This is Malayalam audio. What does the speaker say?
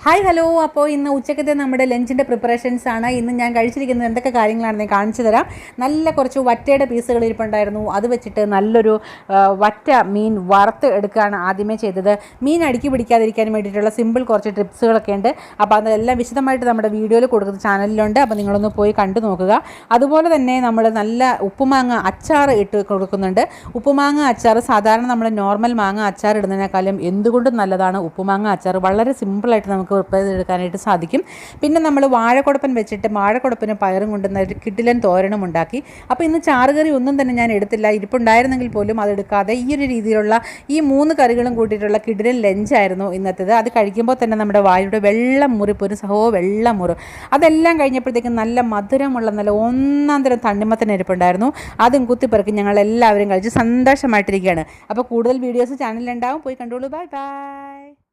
Hi hello. അപ്പോൾ ഇന്ന് ഉച്ചക്കത്തെ നമ്മുടെ ലഞ്ചിൻ്റെ പ്രിപ്പറേഷൻസ് ആണ്. ഇന്ന് ഞാൻ കഴിച്ചിരിക്കുന്നത് എന്തൊക്കെ കാര്യങ്ങളാണെന്ന് ഞാൻ കാണിച്ചു തരാം. നല്ല കുറച്ച് വറ്റയുടെ പീസുകൾ ഇരിപ്പുണ്ടായിരുന്നു. അത് വെച്ചിട്ട് നല്ലൊരു വറ്റ മീൻ വറുത്ത് എടുക്കുകയാണ് ആദ്യമേ ചെയ്തത്. മീൻ അടുക്കി പിടിക്കാതിരിക്കാൻ വേണ്ടിയിട്ടുള്ള സിമ്പിൾ കുറച്ച് ടിപ്സുകളൊക്കെ ഉണ്ട്. അപ്പോൾ അതെല്ലാം വിശദമായിട്ട് നമ്മുടെ വീഡിയോയിൽ കൊടുക്കുന്ന ചാനലിലുണ്ട്. അപ്പോൾ നിങ്ങളൊന്ന് പോയി കണ്ടു നോക്കുക. അതുപോലെ തന്നെ നമ്മൾ നല്ല ഉപ്പുമാങ്ങ അച്ചാർ ഇട്ട് കൊടുക്കുന്നുണ്ട്. ഉപ്പുമാങ്ങ അച്ചാർ സാധാരണ നമ്മൾ നോർമൽ മാങ്ങ അച്ചാർ ഇടുന്നതിനേക്കാളും എന്തുകൊണ്ടും നല്ലതാണ് ഉപ്പുമാങ്ങ അച്ചാർ. വളരെ സിമ്പിളായിട്ട് നമുക്ക് പ്രിപ്പയർ ചെയ്തെടുക്കാനായിട്ട് സാധിക്കും. പിന്നെ നമ്മൾ വാഴക്കുടപ്പൻ വെച്ചിട്ട് വാഴക്കുടപ്പനും പയറും കൊണ്ടുവന്ന ഒരു കിടിലൻ തോരനും ഉണ്ടാക്കി. അപ്പോൾ ഇന്ന് ചാറുകറി ഒന്നും തന്നെ ഞാൻ എടുത്തില്ല. ഇരിപ്പുണ്ടായിരുന്നെങ്കിൽ പോലും അതെടുക്കാതെ ഈ ഒരു രീതിയിലുള്ള ഈ 3 കറികളും കൂട്ടിയിട്ടുള്ള കിടിലൻ ലഞ്ചായിരുന്നു ഇന്നത്തേത്. അത് കഴിക്കുമ്പോൾ തന്നെ നമ്മുടെ വായുടെ വെള്ളം മുറിപ്പ് ഒരു വെള്ളം മുറും. അതെല്ലാം കഴിഞ്ഞപ്പോഴത്തേക്കും നല്ല മധുരമുള്ള നല്ല ഒന്നാം തരം തണ്ണിമത്തൻ ഇരിപ്പുണ്ടായിരുന്നു. അതും കുത്തിപ്പെറുക്കി ഞങ്ങൾ എല്ലാവരും കഴിച്ച് സന്തോഷമായിട്ടിരിക്കുകയാണ്. അപ്പോൾ കൂടുതൽ വീഡിയോസ് ചാനലിലുണ്ടാവും, പോയി കണ്ടോളൂ. Bye bye.